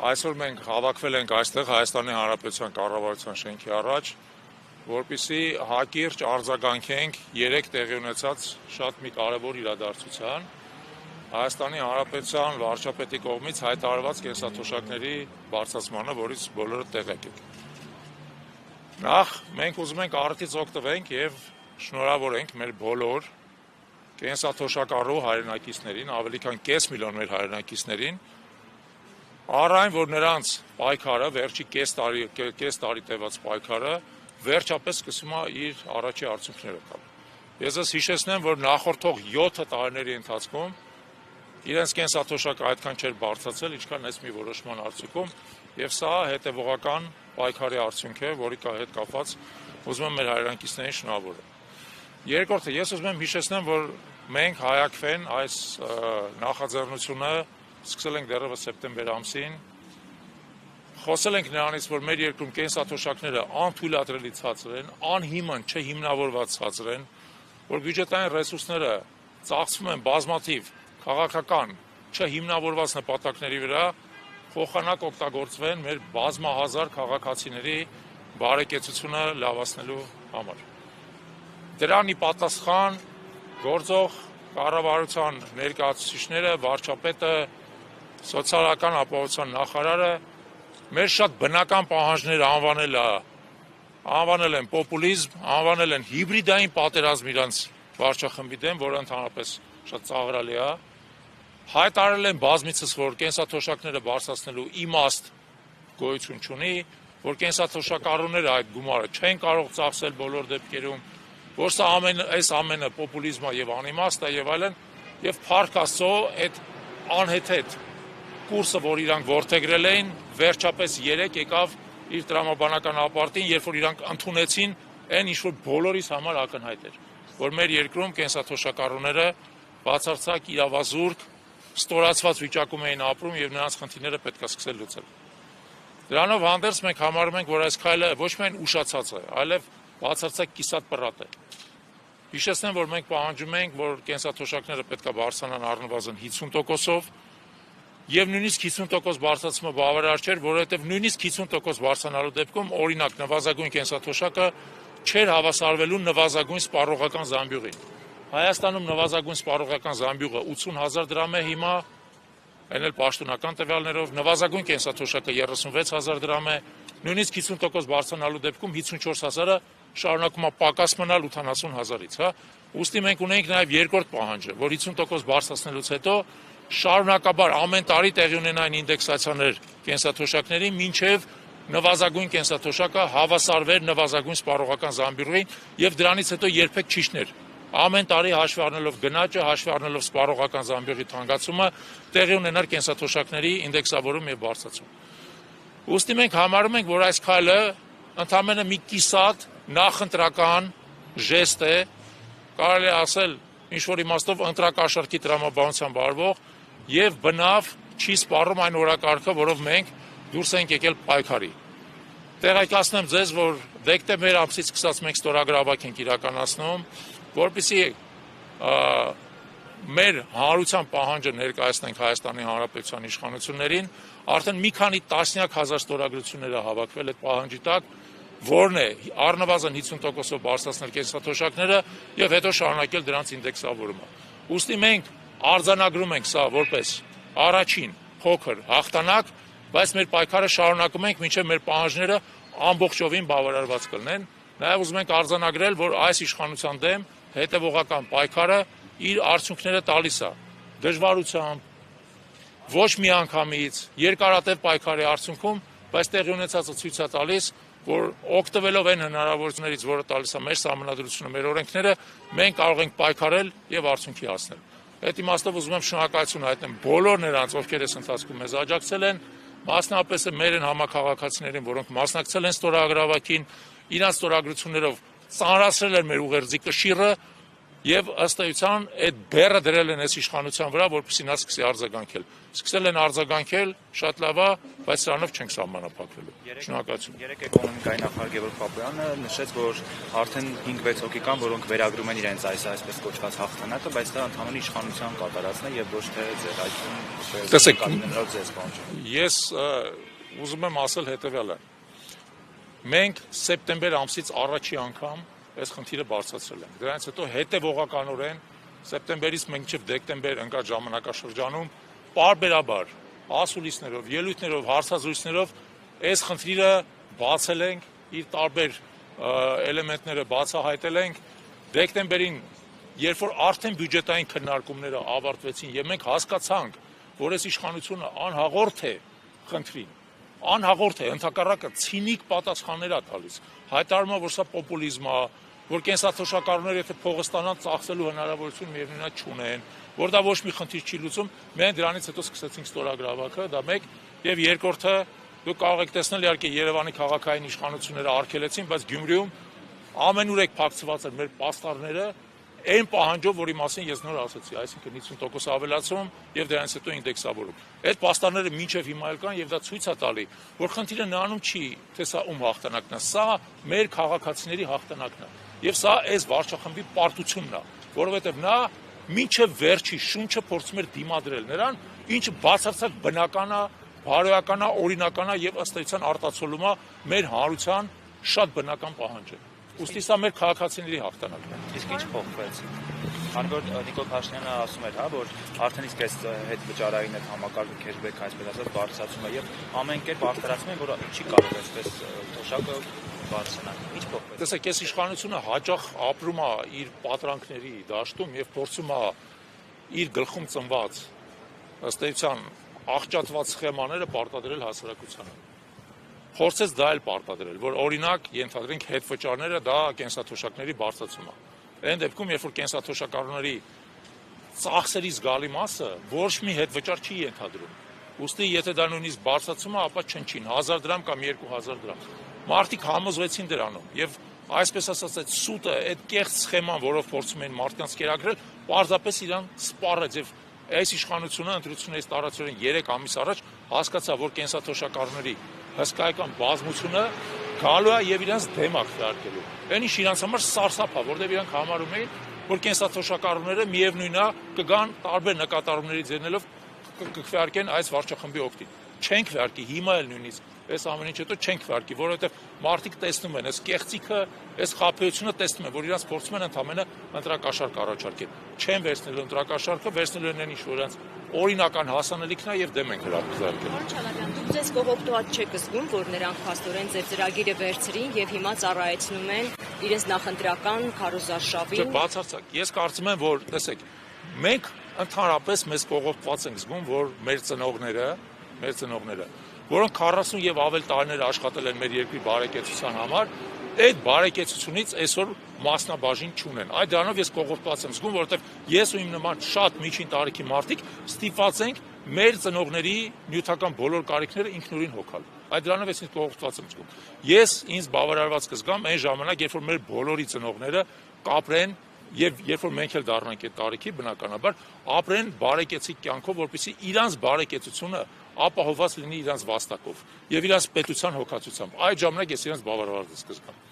Այսօր մենք հավաքվել ենք այստեղ Հայաստանի Հանրապետության կառավարության շենքի առաջ, որպեսզի հակիրճ արձագանքենք 3 տեղի ունեցած շատ մի կարևոր իրադարձության Հայաստանի Հանրապետության վարչապետի կողմից հայտարարված կենսաթոշակների բարձրացմանը, որից բոլորը տեղեկ եք։ Նախ մենք ուզում ենք առիթից օգտվենք եւ շնորհավորենք մեր բոլոր կենսաթոշակառու հայրենակիցներին, ավելի քան կես միլիոն մեր հայրենակիցներին, առ այն, որ նրանց պայքարը, վերջի կես տարի տևած պայքարը, վերջապես սկսում է իր առաջի արդյունքները տալ։ Ես ձեզ հիշեցնեմ, որ նախորդող 7 տարիների ընթացքում իրենց կենսաթոշակը այդքան չէր բարձրացել, ինչքան այս մի որոշման արդյունքում, եւ սա հետեւողական պայքարի արդյունք է, որի հետ կապված ուզում եմ մեր հայրենակիցներին շնորհավորել։ Երկրորդը, ես ուզում եմ հիշեցնեմ, որ մենք հայակվեն այս նախաձեռնությունը սկսել ենք դեռևս սեպտեմբեր ամսին, խոսել ենք նրանից, որ մեր երկրում կենսաթոշակները անթույլատրելի ցածր են, անհիմն չհիմնավորված ցածր են, որ բյուջետային ռեսուրսները ծախսվում են բազմաթիվ քաղաքական չհիմնավորված նպատակների վրա, փոխանակ օգտագործվեն մեր բազմահազար քաղաքացիների բարեկեցությունը լավացնելու համար։ Դրանի պատասխան գործող կառավարության ներկայացուցիչները, վարչապետը, սոցիալական ապահովության նախարարը մեր շատ բնական պահանջները անվանել են պոպուլիզմ, անվանել են հիբրիդային պատերազմ իրանց վարչախմբի դեմ, որը ընդհանրապես շատ ծաղրալի է, հայտարարել են բազմիցս, որ կենսաթոշակները բարձրացնելու իմաստ գոյություն չունի, որ կենսաթոշակառուները այդ գումարը չեն կարող ծախսել բոլոր դեպքերում, որ սա այս ամենը պոպուլիզմ է եւ անիմաստ է եւ այլն, եւ փառք Աստծո այդ անհեթեթ կուրսը, որ իրանք որդեգրել էին, վերջապես 3 եկավ իր տրամաբանական ապարտին, երբ որ իրանք ընդունեցին այն, ինչ որ բոլորիս համար ակնհայտ էր, որ մեր երկրում կենսաթոշակառուները բացարձակ իրավազուրկ, ստորացված վիճակում էին ապրում եւ նրանց խնդիրները պետք է սկսել լուծել։ Դրանով հանդերձ մենք համարում ենք, որ այս քայլը ոչ միայն ուշացած է, այլև բացարձակ կիսատ պռատ է։ Հիշեցնեմ, որ մենք պահանջում ենք, որ կենսաթոշակները պետք է բարձրանան առնվազն 50%-ով, եւ նույնիսկ 50% բարձրացումը բավարար չէր, որովհետեւ նույնիսկ 50% բարձրանալու դեպքում, օրինակ, նվազագույն կենսաթոշակը չէր հավասարվելու նվազագույն սպառողական զամբյուղին։ Հայաստանում նվազագույն սպառողական զամբյուղը 80,000 դրամ է հիմա, այն էլ պաշտոնական տվյալներով, նվազագույն կենսաթոշակը 36,000 դրամ է, նույնիսկ 50% բարձրանալու դեպքում 54,000-ը շարունակում է պակաս մնալ 80,000-ից, հա։ Ուստի մենք ունենք նաեւ երկրորդ պահանջը, որ 50% բարձրացնելուց հետո շարունակաբար ամեն տարի տեղի ունենային ինդեքսացիաներ կենսաթոշակների, մինչև նվազագույն կենսաթոշակը հավասարվեր նվազագույն սպառողական զամբյուղին եւ դրանից հետո երբեք չիջներ։ Ամեն տարի հաշվի առնելով գնաճը, հաշվի առնելով սպառողական զամբյուղի թանկացումը, տեղի ունենար կենսաթոշակների ինդեքսավորում եւ բարձրացում։ Ուստի մենք համարում ենք, որ այս քայլը ընդամենը մի կիսատ նախընտրական ժեստ է, կարելի է ասել ինչ որ իմաստով ընտրակաշառքի տրամաբանությամբ արվող եւ բնավ չի սպառում այն օրակարգը, որով մենք դուրս ենք եկել պայքարի։ Տեղեկացնեմ ձեզ, որ դեկտեմբեր ամսից սկսած մենք ստորագրավակ ենք իրականացնում, որպեսզի մեր հանրության պահանջը ներկայացնենք Հայաստանի Հանրապետության իշխանություններին, արդեն մի քանի տասնյակ հազար ստորագրություններ հավաքվել այդ պահանջի տակ, որն է առնվազն 50%-ով բարձրացնել կենսաթոշակները եւ հետո շարունակել դրանց ինդեքսավորումը։ Ուստի մենք արձանագրում ենք սա որպես առաջին փոքր հաղթանակ, բայց մեր պայքարը շարունակում ենք, մինչեւ մեր պահանջները ամբողջովին բավարարված կլինեն։ Նաեւ ուզում ենք արձանագրել, որ այս իշխանության դեմ հետեւողական պայքարը իր արդյունքները տալիս է դժվարությամբ, ոչ միանգամից, երկարատև պայքարի արդյունքում, բայց տեղի ունեցածը ցույց է տալիս, որ օգտվելով այն հնարավորություններից, որը տալիս է մեր սահմանադրությունը, մեր օրենքները, մենք կարող ենք պայքարել եւ արդյունքի հասնել։ Այդ իմաստով ուզում եմ շնորհակալություն հայտնել բոլոր նրանց, ովքեր այս ընթացքում մեզ աջակցել են, մասնապես մեր այն համակարգացիներին, որոնք մասնակցել են ստորագրավակին, իրանց ստորագրություններով ծանրացրել են մեր ուղերձի կշիռը, Եվ ըստ էության այդ բեռը դրել են այս իշխանության վրա, որպեսզի նա սկսի արձագանքել։ Սկսել են արձագանքել, շատ լավ է, բայց սրանով չենք սահմանափակվելու։ Շնորհակալություն։ Երեք էկոնոմիկայի նախարար Գևորգ Պապոյանը նշեց, որ արդեն 5-6 հոգի կան, որոնք վերագրում են իրենց այսպես կոչված հաղթանակը, բայց դա ընդհանուր իշխանության կատարածն է եւ ոչ թե ձեր այդում Ես ուզում եմ ասել հետեւյալը։ Մենք սեպտեմբեր ամսից առաջի անգամ այս խնդիրը բարձրացրել ենք։ Դրանից հետո հետևողականորեն սեպտեմբերից մինչև դեկտեմբեր ընկած ժամանակաշրջանում պարբերաբար ասուլիսներով, ելույթներով, հարցազրույցներով այս խնդիրը բացել ենք, իր տարբեր էլեմենտները բացահայտել ենք։ Դեկտեմբերին, երբ որ արդեն բյուջետային քննարկումները ավարտվեցին եւ մենք հասկացանք, որ այս իշխանությունը անհաղորդ է խնդրին, անհաղորդ է, ընդհակառակը ցինիկ պատասխաններ է տալիս, հայտարարում է, որ սա պոպուլիզմ է, որ կենսաթոշակառուները եթե փողը ստանան ծախսելու հնարավորություն միևնույնն չունեն, որ դա ոչ մի խնդիր չի լուծում, մենք դրանից հետո սկսեցինք ստորագրավակը, դա մեկ, եւ երկրորդը դուք կարող եք տեսնել իհարկե Երևանի քաղաքային իշխանությունները արգելեցին, բայց Գյումրիում ամենուրեք փակցված են մեր պաստառները այն պահանջով, որի մասին ես նոր ասացի, այսինքն 50% ավելացում եւ դրանից հետո ինդեքսավորում։ Այդ պաստառները մինչեւ հիմա էլ կան եւ դա ցույց է տալի, որ խնդիրը նրանում չի, թե սա ում հաղթանակն է, սա մեր քաղաքացիների հաղթանակն է։ Եվ սա այս վարչախմբի պարտությունն է, որովհետեւ նա մինչեւ վերջի շունչը փորձում էր դիմադրել նրան, ինչը բացարձակ բնական է, բարոյական է, օրինական է եւ ըստ էության արտացոլում է մեր հանրության շատ բնական պահանջը։ Ուստի սա մեր քաղաքացիների հաղթանակն է։ Իսկ ինչ փոխվեց։ Քանի որ Նիկոլ Փաշինյանը ասում էր, որ արդեն իսկ այս հետ վճարային այդ համակարգը քեշբեք, այսպես ասած, բարձրացում է եւ ամեն կերպ արտարացում են, որ չի կարող այսպես թոշակը բարձրանալ։ Ինչ փոխվեց։ Տեսեք, այս իշխանությունը հաճախ ապրում է իր պատրանքների դաշտում եւ փորձում է իր գլխում ծնված ըստ էության աղճատված սխեմաները պարտադրել հասարակությանը։ Փորձեց դա էլ պարտադրել, որ օրինակ ենթադրենք հետվճարները դա կենսաթոշակների բարձրացում է։ Այն դեպքում, երբ որ կենսաթոշակառուների ծախսերի զգալի մասը ոչ մի հետվճար չի ենթադրում։ Ուստի եթե դա նույնիսկ բարձրացում է, ապա չնչին 1000 դրամ կամ 2000 դրամ։ Մարդիկ համոզվեցին դրանով եւ այսպես ասած այդ սուտը, այդ կեղծ սխեման, որով փորձում են մարդկանց կերակրել, պարզապես իրան սպառեց եւ այս իշխանությունը ընտրություններից տարածորեն 3 ամիս առաջ հասկացավ, որ կենսաթոշակառուների հսկայական բազմությունը գալու է եւ իրանց դեմ ակտարկելու։ Այն ինչ իրանց համար սարսափ է, որտեղ իրանք համարում էին, որ կենսաթոշակառուները միևնույնն է կգան տարբեր նկատառումների ձեռնելով կքվեարկեն այս վարչախմբի օգտին։ Չենք վարկի, հիմա էլ նույնիսկ այս ամեն ինչ հետո չենք վարկի, որովհետեւ մարդիկ տեսնում են, այս կեղծիքը, այս խաբեությունը տեսնում են, որ իրանց փորձում են ընդամենը ընտրակաշարք առաջարկել։ Չեն վերցնելու ընտրակաշարքը, վերցնելու են այն ինչ որ իրանց օրինական հասանելիքն է եւ դեմ են հրապարակել։ Պարոն Չալաբյան, դուք ձեզ կողոպտված չեք զգում, որ նրանք փաստորեն ձեր ծրագիրը վերցրին եւ հիմա ծառայեցնում են իրենց նախընտրական քարոզարշավին։ Չէ, բացարձակ։ Ես կարծում եմ, որ տեսեք, մենք ընդհանրապես մեզ կողոպտված ենք զգում, որ մեր ծնողները, որոնք 40 եւ ավել տարիներ աշխատել են մեր երկրի բարեկեցության համար, այդ բարեկեցությունից այսօր մասնաբաժին չունեն։ Այդ դրանով ես կողոպտված եմ զգում, որովհետեւ ես ու իմ նման շատ միջին տարիքի մարդիկ ստիպված ենք մեր ծնողների նյութական բոլոր կարիքները ինքնուրույն հոգալ։ Այդ դրանով ես ինձ կողոպտված եմ զգում։ Ես ինձ բավարարված կզգամ այն ժամանակ, երբ որ մեր բոլորի ծնողները կապրեն եւ երբ որ մենք էլ դառնանք այդ տարիքի, բնականաբար ապրեն բարեկեցիկ կյանքով, որպեսզի իրանց բարեկեցությունը ապահովված լինի իրանց վաստակով եւ իրանց պետության հոգացությամբ։ Այդ ժամանակ ես իրանց բավարարված կզգամ։